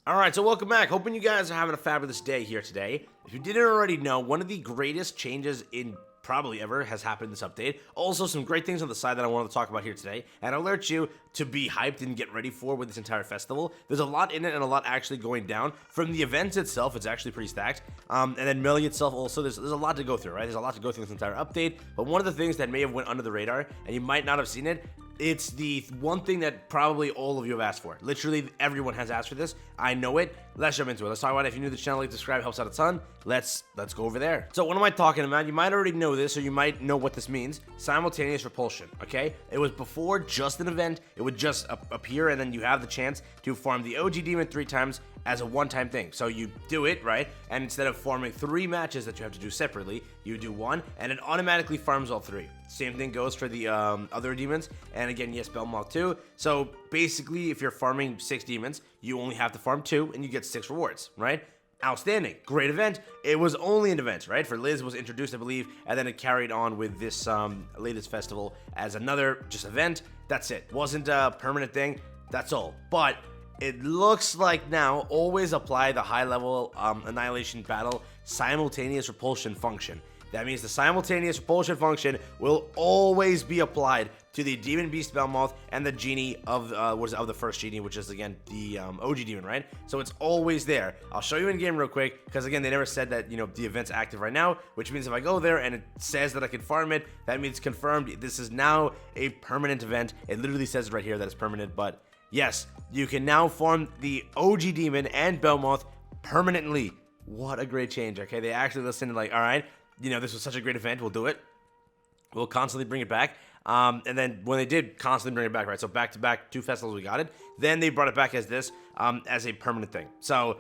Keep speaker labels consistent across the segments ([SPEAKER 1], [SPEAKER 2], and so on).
[SPEAKER 1] Alright, so welcome back. Hoping you guys are having a fabulous day here today. If you didn't already know, one of the greatest changes in probably ever has happened in this update. Also, some great things on the side that I wanted to talk about here today, and alert you to be hyped and get ready for with this entire festival. There's a lot in it and a lot actually going down. From the events itself, it's actually pretty stacked. And then Melly itself also, there's a lot to go through, right? There's a lot to go through this entire update, but one of the things that may have went under the radar, and you might not have seen it, it's the one thing that probably all of you have asked for. Literally, everyone has asked for this. I know it. Let's jump into it. Let's talk about it. If you're new to the channel, like, subscribe, helps out a ton. Let's go over there. So what am I talking about? You might already know this, or you might know what this means. Simultaneous repulsion, okay? It was before just an event. It would just appear, and then you have the chance to farm the OG demon 3 times as a one-time thing. So you do it, right? And instead of farming 3 matches that you have to do separately, you do 1, and it automatically farms all 3. Same thing goes for the other demons, and again, yes, Belmont too. So basically, if you're farming 6 demons, you only have to farm 2, and you get 6 rewards, right? Outstanding. Great event. It was only an event, right? For Liz was introduced, I believe, and then it carried on with this latest festival as another just event. That's it. Wasn't a permanent thing. That's all. But it looks like now always apply the high-level annihilation battle simultaneous repulsion function. That means the simultaneous repulsion function will always be applied to the Demon Beast Belmoth and the Genie of the first Genie, which is again the OG Demon, right? So it's always there. I'll show you in game real quick, because again, they never said that, you know, the event's active right now, which means if I go there and it says that I can farm it, that means confirmed. This is now a permanent event. It literally says right here that it's permanent, but yes, you can now farm the OG Demon and Belmoth permanently. What a great change, okay? They actually listened and like, all right, you know, this was such a great event, we'll do it. We'll constantly bring it back. And then when they did constantly bring it back, right? So back-to-back 2 festivals, we got it. Then they brought it back as this, as a permanent thing. So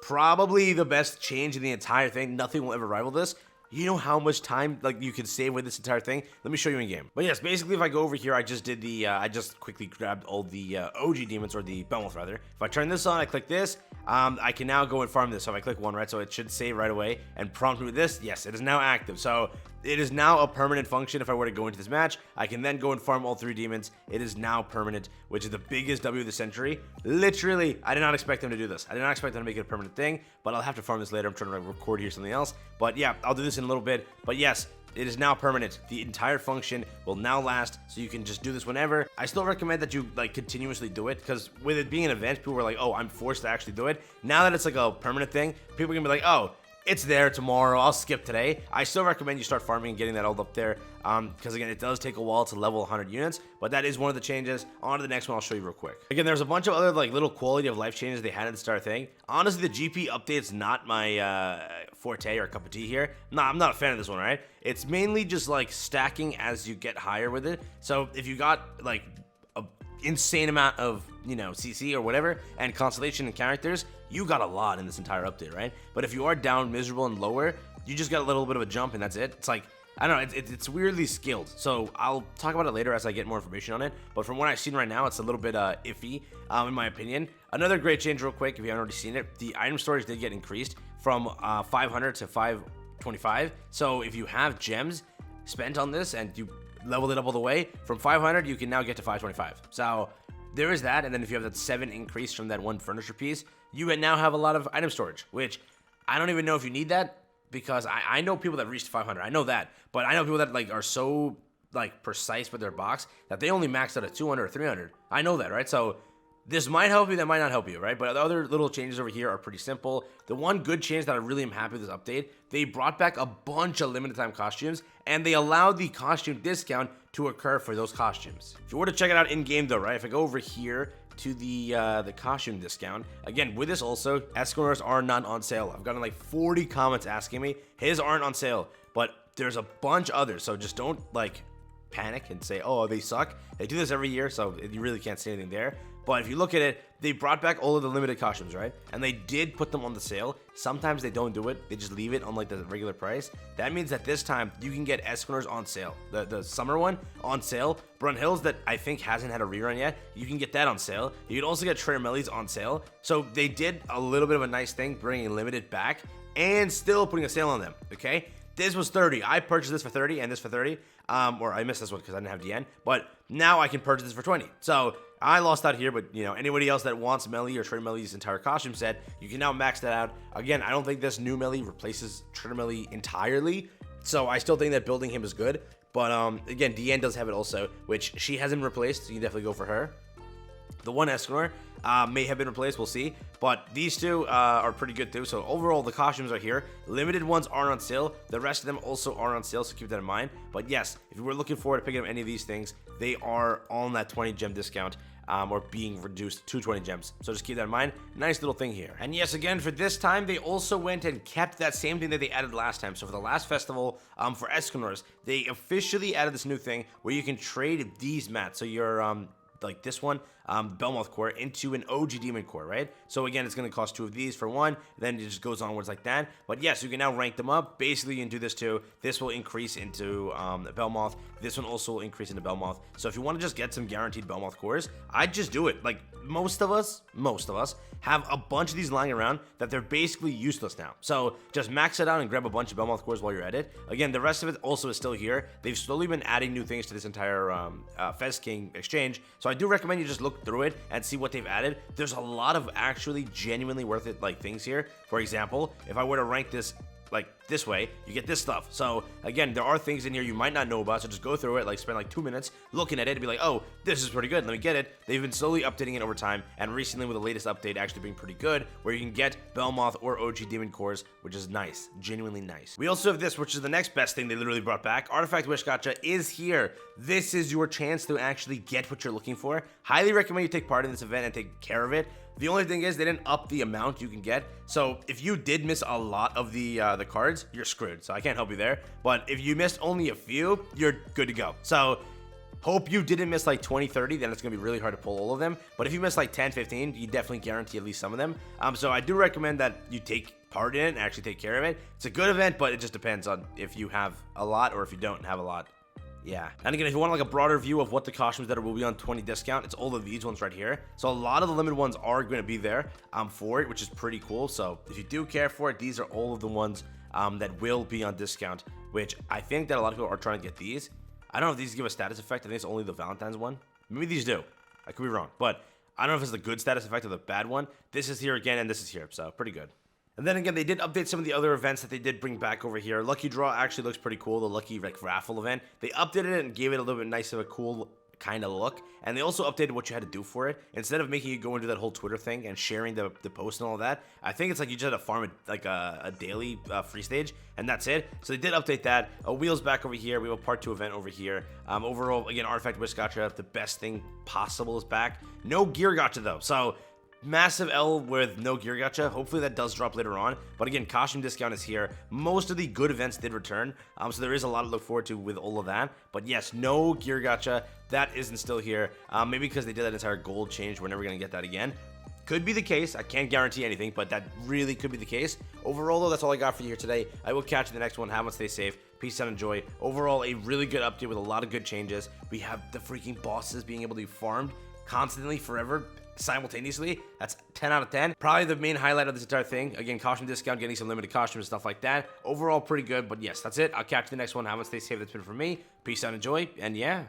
[SPEAKER 1] probably the best change in the entire thing. Nothing will ever rival this. You know how much time like you can save with this entire thing? Let me show you in game. But yes, basically if I go over here, I just did the, I just quickly grabbed all the OG demons, or the Belmoth rather. If I turn this on, I click this, I can now go and farm this. So if I click 1, right, so it should save right away and prompt me with this. Yes, it is now active. So it is now a permanent function. If I were to go into this match, I can then go and farm all 3 demons. It is now permanent, which is the biggest W of the century. Literally, I did not expect them to do this. I did not expect them to make it a permanent thing, but I'll have to farm this later. I'm trying to record here something else. But yeah, I'll do this in a little bit. But yes, it is now permanent. The entire function will now last, so you can just do this whenever. I still recommend that you like continuously do it, because with it being an event, people were like, oh, I'm forced to actually do it. Now that it's like a permanent thing, people are gonna be like, oh, it's there tomorrow, I'll skip today. I still recommend you start farming and getting that all up there, because again, it does take a while to level 100 units, but that is one of the changes. On to the next one, I'll show you real quick. Again, there's a bunch of other like little quality of life changes they had at the start thing. Honestly, the GP update's not my forte or cup of tea here. Nah, I'm not a fan of this one, right? It's mainly just like stacking as you get higher with it. So if you got like a insane amount of, you know, CC or whatever, and constellation and characters, you got a lot in this entire update, right? But if you are down, miserable, and lower, you just got a little bit of a jump, and that's it. It's like, I don't know, it's weirdly skilled. So I'll talk about it later as I get more information on it. But from what I've seen right now, it's a little bit iffy, in my opinion. Another great change real quick, if you haven't already seen it, the item storage did get increased from 500 to 525. So if you have gems spent on this and you leveled it up all the way, from 500, you can now get to 525. So there is that, and then if you have that 7 increase from that 1 furniture piece, you now have a lot of item storage, which I don't even know if you need that, because I know people that reached 500. I know that, but I know people that like are so like precise with their box that they only maxed out at 200 or 300. I know that, right? So this might help you, that might not help you, right? But the other little changes over here are pretty simple. The one good change that I really am happy with this update, they brought back a bunch of limited time costumes, and they allowed the costume discount to occur for those costumes. If you were to check it out in game though, right? If I go over here to the costume discount, again, with this also, Escanor's are not on sale. I've gotten like 40 comments asking me, his aren't on sale, but there's a bunch others, so just don't like panic and say, oh, they suck. They do this every year, so you really can't say anything there. But if you look at it, they brought back all of the limited costumes, right? And they did put them on the sale. Sometimes they don't do it. They just leave it on like the regular price. That means that this time you can get Escanor's on sale. The summer one on sale. Brunhilde's that I think hasn't had a rerun yet. You can get that on sale. You can also get Trillion Meliodas on sale. So they did a little bit of a nice thing, bringing limited back and still putting a sale on them, okay? This was 30. I purchased this for 30 and this for 30. Or I missed this one because I didn't have DN. But now I can purchase this for 20. So I lost out here, but, you know, anybody else that wants Melly or Trader Melly's entire costume set, you can now max that out. Again, I don't think this new Melly replaces Trader Melly entirely, so I still think that building him is good. But, again, Deanne does have it also, which she hasn't replaced, so you can definitely go for her. The one Escanor may have been replaced, we'll see. But these two are pretty good too. So overall, the costumes are here. Limited ones are on sale. The rest of them also are on sale, so keep that in mind. But yes, if you were looking forward to picking up any of these things, they are on that 20 gem discount. Or being reduced to 20 gems. So just keep that in mind. Nice little thing here. And yes, again, for this time, they also went and kept that same thing that they added last time. So for the last festival, for Escanors, they officially added this new thing where you can trade these mats. So you're, like this one, Belmoth core into an OG demon core, right? So again, it's going to cost 2 of these for 1, then it just goes onwards like that. But yes, you can now rank them up. Basically, you can do this too. This will increase into Belmoth. This one also will increase into Belmoth. So if you want to just get some guaranteed Belmoth cores, I'd just do it. Like most of us have a bunch of these lying around that they're basically useless now. So just max it out and grab a bunch of Belmoth cores while you're at it. Again, the rest of it also is still here. They've slowly been adding new things to this entire Fez King exchange. So I do recommend you just look through it and see what they've added. There's a lot of actually genuinely worth it like things here. For example, if I were to rank this like this way, you get this stuff. So again, there are things in here you might not know about, so just go through it, like spend like 2 minutes looking at it and be like, oh, this is pretty good, let me get it. They've been slowly updating it over time, and recently with the latest update actually being pretty good, where you can get Belmoth or OG Demon cores, which is nice, genuinely nice. We also have this, which is the next best thing they literally brought back. Artifact Wish Gacha is here. This is your chance to actually get what you're looking for. Highly recommend you take part in this event and take care of it. The only thing is they didn't up the amount you can get. So if you did miss a lot of the cards, you're screwed. So I can't help you there. But if you missed only a few, you're good to go. So hope you didn't miss like 20, 30, then it's going to be really hard to pull all of them. But if you miss like 10, 15, you definitely guarantee at least some of them. So I do recommend that you take part in it and actually take care of it. It's a good event, but it just depends on if you have a lot or if you don't have a lot. Yeah. And again, if you want like a broader view of what the costumes that will be on 20 discount, it's all of these ones right here. So a lot of the limited ones are going to be there for it, which is pretty cool. So if you do care for it, these are all of the ones that will be on discount, which I think that a lot of people are trying to get these. I don't know if these give a status effect. I think it's only the Valentine's one. Maybe these do. I could be wrong, but I don't know if it's the good status effect or the bad one. This is here again, and this is here, so pretty good. And then again, they did update some of the other events that they did bring back over here. Lucky Draw actually looks pretty cool, the Lucky like raffle event. They updated it and gave it a little bit nice of a cool kind of look. And they also updated what you had to do for it. Instead of making you go into that whole Twitter thing and sharing the post and all that, I think it's like you just had to farm like a daily free stage, and that's it. So they did update that. Wheels back over here. We have a part 2 event over here. Overall, again, Artifact Wish Gacha, the best thing possible is back. No gear gacha though, so massive L with no gear gacha. Hopefully that does drop later on. But again, costume discount is here. Most of the good events did return. So there is a lot to look forward to with all of that. But yes, no gear gacha. That isn't still here. Maybe because they did that entire gold change. We're never going to get that again. Could be the case. I can't guarantee anything, but that really could be the case. Overall, though, that's all I got for you here today. I will catch you in the next one. Have fun, stay safe. Peace out, enjoy. Overall, a really good update with a lot of good changes. We have the freaking bosses being able to be farmed constantly, forever, simultaneously. That's 10 out of 10. Probably the main highlight of this entire thing. Again, costume discount, getting some limited costumes and stuff like that. Overall, pretty good, but yes, that's it. I'll catch you in the next one. Have fun, stay safe. That's been for me. Peace out, enjoy, and yeah.